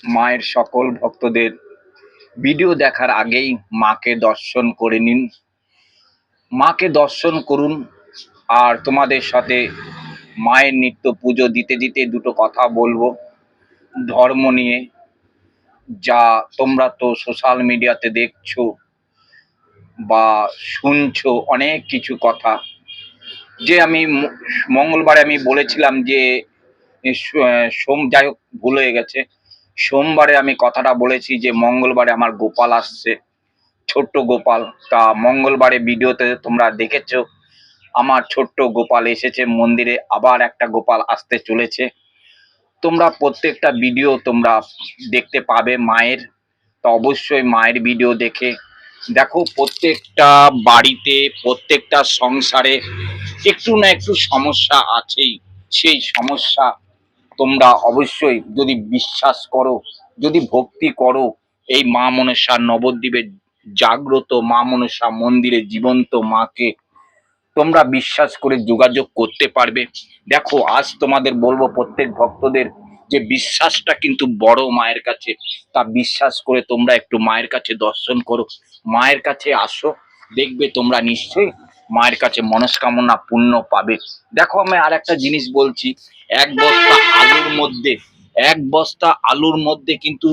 মায়ের সকল ভক্তদের ভিডিও দেখার আগেই মাকে দর্শন করে নিন, মাকে দর্শন করুন। আর তোমাদের সাথে মায়ের নিত্য পুজো দিতে দিতে দুটো কথা বলবো ধর্ম নিয়ে। যা তোমরা তো সোশ্যাল মিডিয়াতে দেখছো বা শুনছো অনেক কিছু কথা, যে আমি মঙ্গলবারে আমি বলেছিলাম যে যাই হোক ভুল হয়ে গেছে, সোমবারে আমি কথাটা বলেছি যে মঙ্গলবারে আমার গোপাল আসছে, ছোট্ট গোপাল। তা মঙ্গলবারে ভিডিওতে তোমরা দেখেছো আমার ছোট্ট গোপাল এসেছে মন্দিরে, আবার একটা গোপাল আসতে চলেছে। তোমরা প্রত্যেকটা ভিডিও তোমরা দেখতে পাবে মায়ের। তো অবশ্যই মায়ের ভিডিও দেখো। প্রত্যেকটা বাড়িতে প্রত্যেকটা সংসারে একটু না একটু সমস্যা আছেই। সেই সমস্যা তোমরা অবশ্যই যদি বিশ্বাস করো, যদি ভক্তি করো, এই মা মনসা নবদ্বীপের জাগ্রত মা মনসা মন্দিরে জীবন্ত মাকে তোমরা বিশ্বাস করে যোগাযোগ করতে পারবে। দেখো আজ তোমাদের বলবো প্রত্যেক ভক্তদের যে বিশ্বাসটা কিন্তু বড় মায়ের কাছে। তা বিশ্বাস করে তোমরা একটু মায়ের কাছে দর্শন করো, মায়ের কাছে আসো, দেখবে তোমরা নিশ্চয়ই মায়ের কাছে মনস্কামনা পূর্ণ পাবে। দেখো আমি আর একটা জিনিস বলছি, এক বস্তা আলুর মধ্যে এক বস্তা আলুর মধ্যে কিন্তু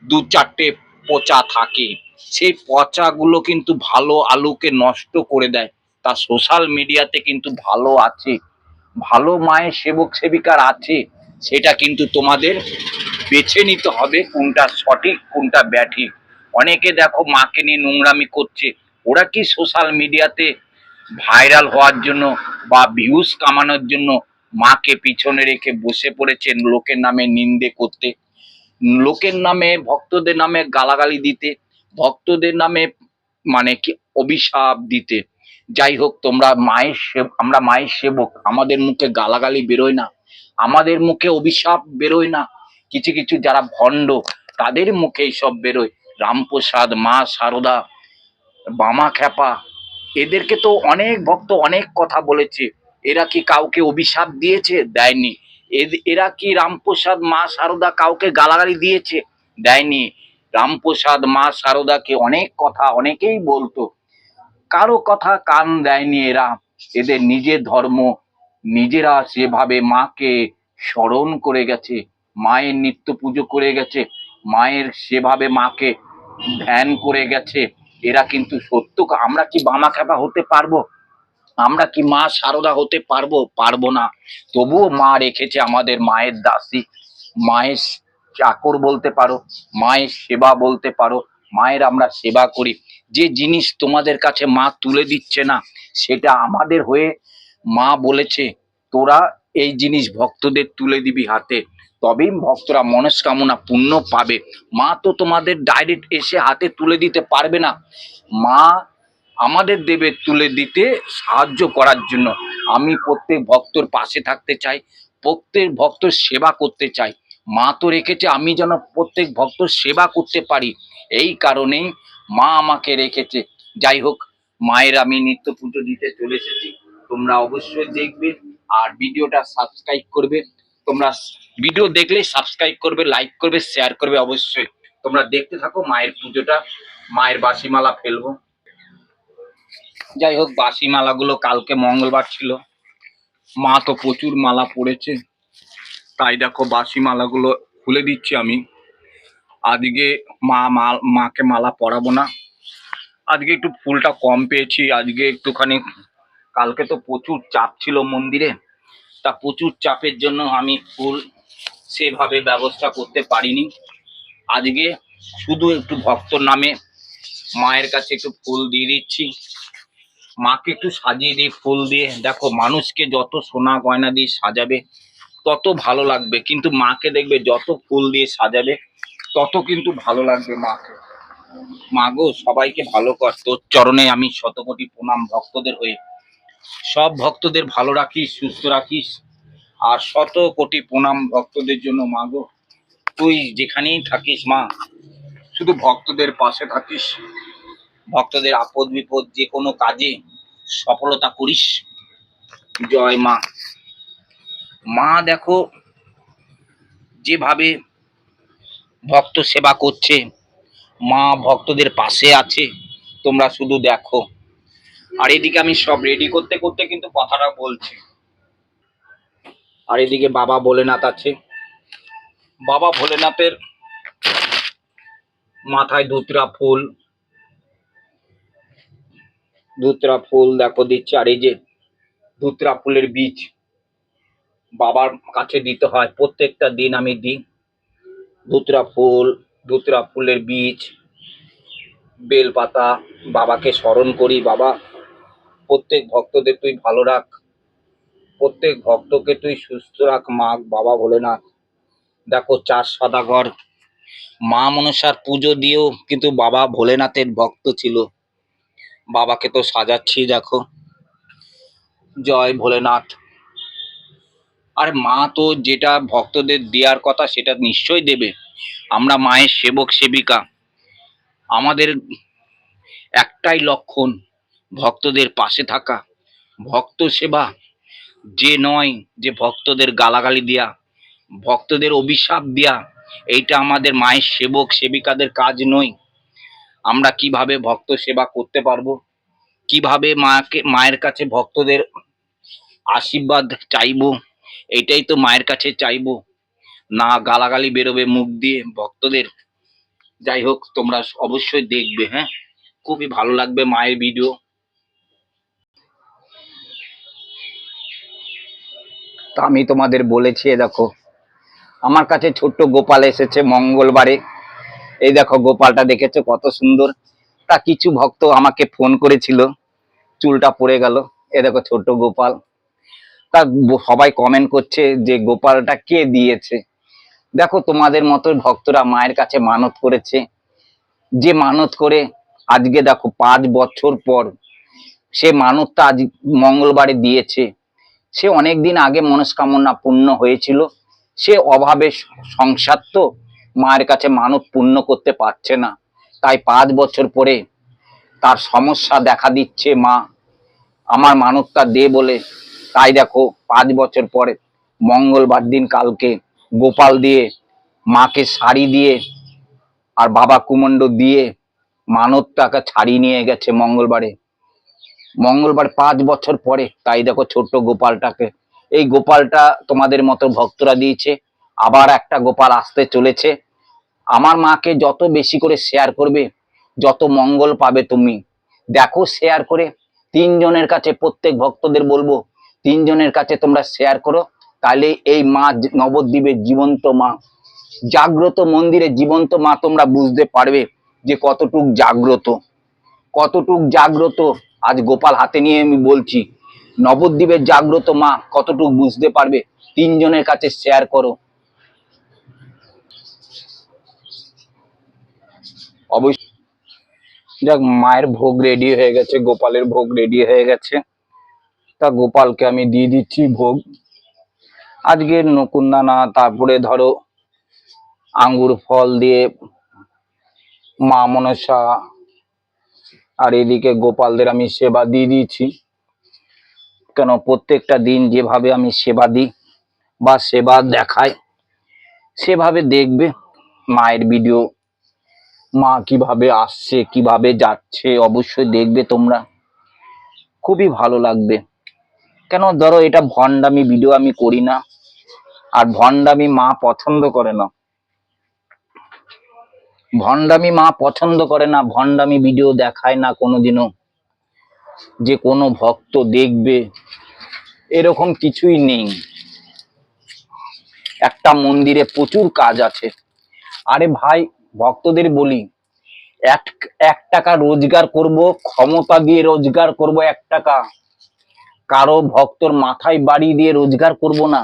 দু চারটে পচা থাকে। সেই পচাগুলো কিন্তু ভালো আলুকে নষ্ট করে দেয়। তা সোশ্যাল মিডিয়াতে কিন্তু ভালো আছে, ভালো মায়ের সেবক সেবিকার আছে, সেটা কিন্তু তোমাদের বেছে নিতে হবে কোনটা সঠিক কোনটা ব্যাঠিক। অনেকে দেখো মাকে নিয়ে নোংরামি করছে, ওরা কি সোশ্যাল মিডিয়াতে ভাইরাল হওয়ার জন্য বা ভিউজ কামানোর জন্য মাকে পিছনে রেখে বসে পড়েছেন লোকের নামে নিন্দে করতে, লোকের নামে ভক্তদের নামে গালাগালি দিতে, ভক্তদের নামে মানে কি অভিশাপ দিতে। যাই হোক, তোমরা আমরা মায়ের সেবক, আমাদের মুখে গালাগালি বেরোয় না, আমাদের মুখে অভিশাপ বেরোয় না। কিছু কিছু যারা ভণ্ড তাদের মুখে এইসব বেরোয়। রামপ্রসাদ, মা সারদা, বামা খ্যাপা, এদেরকে তো অনেক ভক্ত অনেক কথা বলেছে। এরা কি কাউকে অভিশাপ দিয়েছে? দেয়নি। এরা কি রামপ্রসাদ, মা সারদা কাউকে গালাগালি দিয়েছে? দেয়নি। রামপ্রসাদ, মা সারদাকে অনেক কথা অনেকেই বলতো, কারো কথা কান দেয়নি এরা। এদের নিজের ধর্ম, নিজেরা সেভাবে মাকে স্মরণ করে গেছে, মায়ের নিত্য পুজো করে গেছে, মায়ের সেভাবে মাকে ধ্যান করে গেছে। এরা কিন্তু সত্য। আমরা কি বামা খ্যাপা হতে পারবো? আমরা কি মা সারদা হতে পারবো? পারবো না। তবুও মা রেখেছে আমাদের মায়ের দাসী, মায়ের চাকর বলতে পারো, মায়ের সেবা বলতে পারো। মায়ের আমরা সেবা করি। যে জিনিস তোমাদের কাছে মা তুলে দিচ্ছে না, সেটা আমাদের হয়ে মা বলেছে তোরা এই জিনিস ভক্তদের তুলে দিবি হাতে, তবেই ভক্তরা মনস্কামনা পূর্ণ পাবে। মা তো তোমাদের ডাইরেক্ট এসে হাতে তুলে দিতে পারবে না। মা আমাদের দেবে তুলে দিতে, সাহায্য করার জন্য। আমি প্রত্যেক ভক্তর পাশে থাকতে চাই, প্রত্যেক ভক্তর সেবা করতে চাই। মা তো রেখেছে আমি যেন প্রত্যেক ভক্তর সেবা করতে পারি, এই কারণেই মা আমাকে রেখেছে। যাই হোক, মায়ের আমি নিত্য পুজো দিতে চলে এসেছি, তোমরা অবশ্যই দেখবে আর ভিডিওটা সাবস্ক্রাইব করবে। তোমরা ভিডিও দেখলে সাবস্ক্রাইব করবে, লাইক করবে, শেয়ার করবে। অবশ্যই তোমরা দেখতে থাকো মায়ের পুজোটা। মায়ের বাসিমালা ফেলবো। যাই হোক, বাসি মালাগুলো কালকে মঙ্গলবার ছিল, মা তো প্রচুর মালা পড়েছে, তাই দেখো বাসি মালাগুলো খুলে দিচ্ছি আমি। আজকে মাকে মালা পরাবো না, আজকে একটু ফুলটা কম পেয়েছি আজকে একটুখানি। কালকে তো প্রচুর চাপ ছিল মন্দিরে, তা প্রচুর চাপের জন্য আমি ফুল সেভাবে ব্যবস্থা করতে পারিনি। আজকে শুধু একটু ভক্তর নামে মায়ের কাছে একটু ফুল দিয়ে দিচ্ছি, মাকে একটু সাজিয়ে দিই ফুল দিয়ে। দেখো মানুষকে যত সোনা গয়না দিয়ে সাজাবে তত ভালো লাগবে, কিন্তু মাকে দেখবে যত ফুল দিয়ে সাজাবে তত কিন্তু ভালো লাগবে মাকে। মা গো, সবাইকে ভালো কর, তোর চরণে আমি শতকোটি প্রণাম ভক্তদের হয়ে। সব ভক্তদের ভালো রাখিস, সুস্থ রাখিস। আর শত কোটি প্রণাম ভক্তদের জন্য। মা গো, তুই যেখানেই থাকিস মা, শুধু ভক্তদের পাশে থাকিস, ভক্তদের আপদ বিপদ যে কোনো কাজে সফলতা করিস। জয় মা। মা দেখো যেভাবে ভক্ত সেবা করছে, মা ভক্তদের পাশে আছে, তোমরা শুধু দেখো। আর এদিকে আমি সব রেডি করতে করতে কিন্তু কথাটা বলছি। আর এদিকে বাবা ভোলেনাথ আছে, বাবা ভোলেনাথের মাথায় ধুতরা ফুল দেখো দিচ্ছে। আর এই যে ধুতরা ফুলের বীজ বাবার কাছে দিতে হয়, প্রত্যেকটা দিন আমি দিই। ধুতরা ফুলের বীজ, বেলপাতা, বাবাকে স্মরণ করি। বাবা, প্রত্যেক ভক্তদের তুই ভালো রাখ, প্রত্যেক ভক্তকে তুই সুস্থ রাখ মা বাবা ভোলেনাথ। দেখো 4 সদাগর মা মনসার পুজো দিয়েও কিন্তু বাবা ভোলেনাথের ভক্ত ছিল। বাবাকে তো সাজাচ্ছি দেখো, জয় ভোলেনাথ। আর মা তো যেটা ভক্তদের দেওয়ার কথা সেটা নিশ্চয়ই দেবে। আমরা মায়ের সেবক সেবিকা, আমাদের একটাই লক্ষণ ভক্তদের পাশে থাকা, ভক্ত সেবা। যে নয় যে ভক্তদের গালাগালি দেয়া, ভক্তদের অভিশাপ দেয়া, এইটা আমাদের মায়ের সেবক সেবিকাদের কাজ নয়। আমরা কিভাবে ভক্ত সেবা করতে পারবো, কিভাবে মায়ের কাছে ভক্তদের আশীর্বাদ চাইবো, এইটাই তো মায়ের কাছে চাইবো, না গালাগালি বেরোবে মুখ দিয়ে ভক্তদের। যাই হোক, তোমরা অবশ্যই দেখবে, হ্যাঁ, খুবই ভালো লাগবে মায়ের ভিডিও। তা আমি তোমাদের বলেছি, দেখো আমার কাছে ছোট্ট গোপাল এসেছে মঙ্গলবারে। এই দেখো গোপালটা দেখেছো কত সুন্দর। তা কিছু ভক্ত আমাকে ফোন করেছিল, চুলটা পড়ে গেল। এ দেখো ছোট্ট গোপাল। তা সবাই কমেন্ট করছে যে গোপালটা কে দিয়েছে। দেখো তোমাদের মতো ভক্তরা মায়ের কাছে মানত করেছে, যে মানত করে আজকে দেখো 5 বছর পর সে মানতটা আজ মঙ্গলবারে দিয়েছে। সে অনেকদিন আগে মনস্কামনা পূর্ণ হয়েছিল, সে অভাবে সংসার তো মায়ের কাছে মানত পূর্ণ করতে পারছে না, তাই 5 বছর পরে তার সমস্যা দেখা দিচ্ছে। মা আমার মানতটা দে বলে, তাই দেখো 5 বছর পরে মঙ্গলবার দিন কালকে গোপাল দিয়ে, মাকে শাড়ি দিয়ে আর বাবা কুমন্ড দিয়ে মানতটাকে ছাড়িয়ে নিয়ে গেছে মঙ্গলবার 5 বছর পরে। তাই দেখো ছোট্ট গোপালটাকে, এই গোপালটা তোমাদের মতো ভক্তরা দিয়েছে। আবার একটা গোপাল আসতে চলেছে। আমার মাকে যত বেশি করে শেয়ার করবে, যত মঙ্গল পাবে তুমি। দেখো শেয়ার করে 3 জনের কাছে, প্রত্যেক ভক্তদের বলবো 3 জনের কাছে তোমরা শেয়ার করো, তাহলে এই মা নবদ্বীপের জীবন্ত মা, জাগ্রত মন্দিরে জীবন্ত মা, তোমরা বুঝতে পারবে যে কতটুক জাগ্রত। আজ গোপাল হাতে নিয়ে আমি বলছি, নবদ্বীপের জাগ্রত মা কতটুক বুঝতে পারবে। 3 জনের কাছে শেয়ার করো অবশ্যই। যাক, মায়ের ভোগ রেডি হয়ে গেছে, গোপালের ভোগ রেডি হয়ে গেছে। তা গোপালকে আমি দিয়ে দিচ্ছি ভোগ। আজকের নকুন্দানা, তারপরে ধরো আঙ্গুর ফল দিয়ে মা মনসা, আর এদিকে গোপালদের আমি সেবা দিয়ে দিয়েছি। কেন প্রত্যেকটা দিন যেভাবে আমি সেবা দিই বা সেবা দেখাই, সেভাবে দেখবে মায়ের ভিডিও, মা কিভাবে আসছে কিভাবে যাচ্ছে, অবশ্যই দেখবে তোমরা, খুবই ভালো লাগবে। কেন ধরো এটা ভণ্ডামি ভিডিও আমি করি না, আর ভণ্ডামি মা পছন্দ করে না, ভণ্ডামি মা পছন্দ করে না, ভণ্ডামি ভিডিও দেখায় না কোনোদিনও যে কোনো ভক্ত দেখবে, এরকম কিছুই নেই। একটা মন্দিরে প্রচুর কাজ আছে। আরে ভাই, ভক্তদের বলি, এক 1 টাকা রোজগার করব, ক্ষমতা দিয়ে রোজগার করব 1 টাকা, কারো ভক্তর মাথায় বাড়ি দিয়ে রোজগার করব না।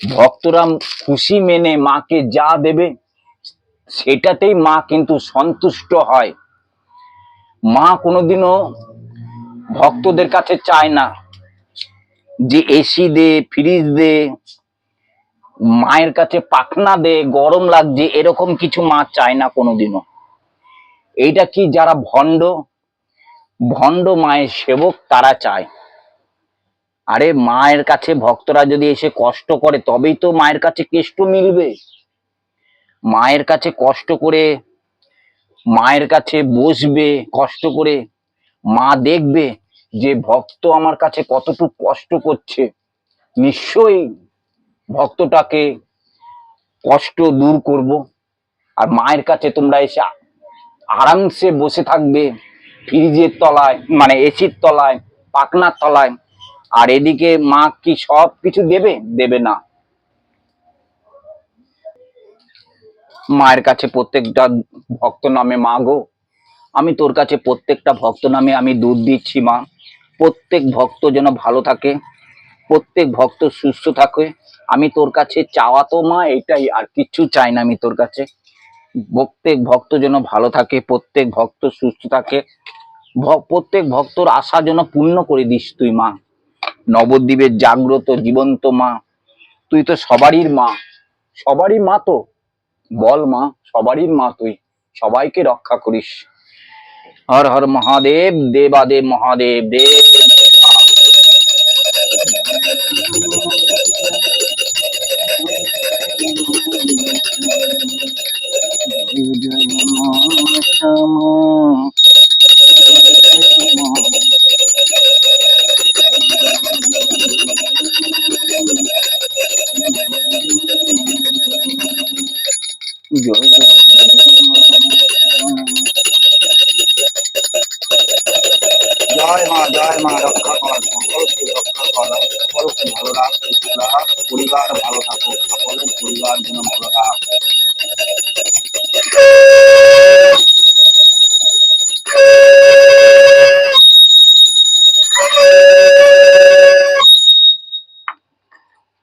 ভক্তরা খুশি মেনে মাকে যা দেবে সেটাতেই মা কিন্তু সন্তুষ্ট হয়। মা কোনোদিনও ভক্তদের কাছে চায় না যে এসি দে, ফ্রিজ দে, মায়ের কাছে পাখনা দে, গরম লাগছে, এরকম কিছু মা চায় না কোনোদিনও। এইটা কি যারা ভণ্ড ভণ্ড মায়ের সেবক তারা চায়। আরে মায়ের কাছে ভক্তরা যদি এসে কষ্ট করে তবেই তো মায়ের কাছে কেষ্ট মিলবে। মায়ের কাছে কষ্ট করে, মায়ের কাছে বসবে কষ্ট করে, মা দেখবে যে ভক্ত আমার কাছে কতটুকু কষ্ট করছে, নিশ্চয়ই ভক্তটাকে কষ্ট দূর করব। আর মায়ের কাছে তোমরা এসে আরামসে বসে থাকবে ফ্রিজের তলায়, মানে এসির তলায়, পাখনার তলায়। আর এদিকে মা কি সব কিছু দেবে? দেবে না। মায়ের কাছে প্রত্যেকটা ভক্ত নামে, মা গো আমি তোর কাছে প্রত্যেকটা ভক্ত নামে আমি দুধ দিচ্ছি মা। প্রত্যেক ভক্ত যেন ভালো থাকে, প্রত্যেক ভক্ত সুস্থ থাকে। আমি তোর কাছে চাওয়া তো মা এটাই, আর কিচ্ছু চাই না আমি তোর কাছে। প্রত্যেক ভক্ত যেন ভালো থাকে, প্রত্যেক ভক্ত সুস্থ থাকে, প্রত্যেক ভক্তর আশা যেন পূর্ণ করে দিস তুই মা। নবদ্বীপের জাগ্রত জীবন্ত মা, তুই তো সবারই মা, সবারই মা তো, বল মা, সবারই মা তুই, সবাইকে রক্ষা করিস। হর হর মহাদেব, দেবাদেব মহাদেব দেব। জয় মা, জয় মা, রক্ষা কর, সকলকে রক্ষা কর, সকলকে ভালো রাখ, সুস্থ রাখ, পরিবার ভালো থাকুক, সকলের পরিবার যেন ভালো রাখ।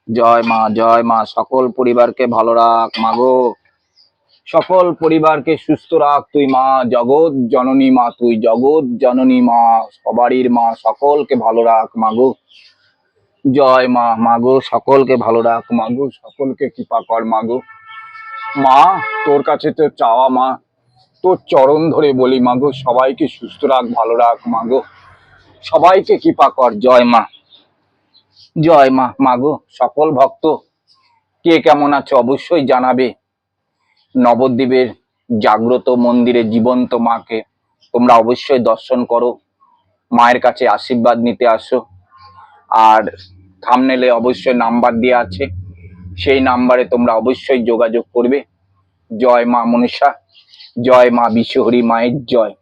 জয় মা, জয় মা, সকল পরিবারকে ভালো রাখ মাগো, সকল পরিবারকে সুস্থ রাখ তুই মা, জগৎ জননী মা, তুই জগৎ জননী মা, সবারই মা, সকলকে ভালো রাখ মাগো। জয় মা, মাগো সকলকে ভালো রাখ মাগো, সকলকে কৃপা কর মাগো। মা তোর কাছে তো চাওয়া মা, তোর চরণ ধরে বলি মাগো, সবাইকে সুস্থ রাখ, ভালো রাখ মাগো, সবাইকে কৃপা কর। জয় মা, জয় মা, মাগো সকল ভক্ত কে কেমন আছো অবশ্যই জানাবে। নবদ্বীপের জাগ্রত মন্দিরে জীবন্ত মাকে তোমরা অবশ্যই দর্শন করো, মায়ের কাছে আশীর্বাদ নিতে আসো। আর থাম্বনেলে অবশ্যই নাম্বার দেওয়া আছে, সেই নাম্বারে তোমরা অবশ্যই যোগাযোগ করবে। জয় মা মনীষা, জয় মা বিশ্বহরি মায়ের জয়।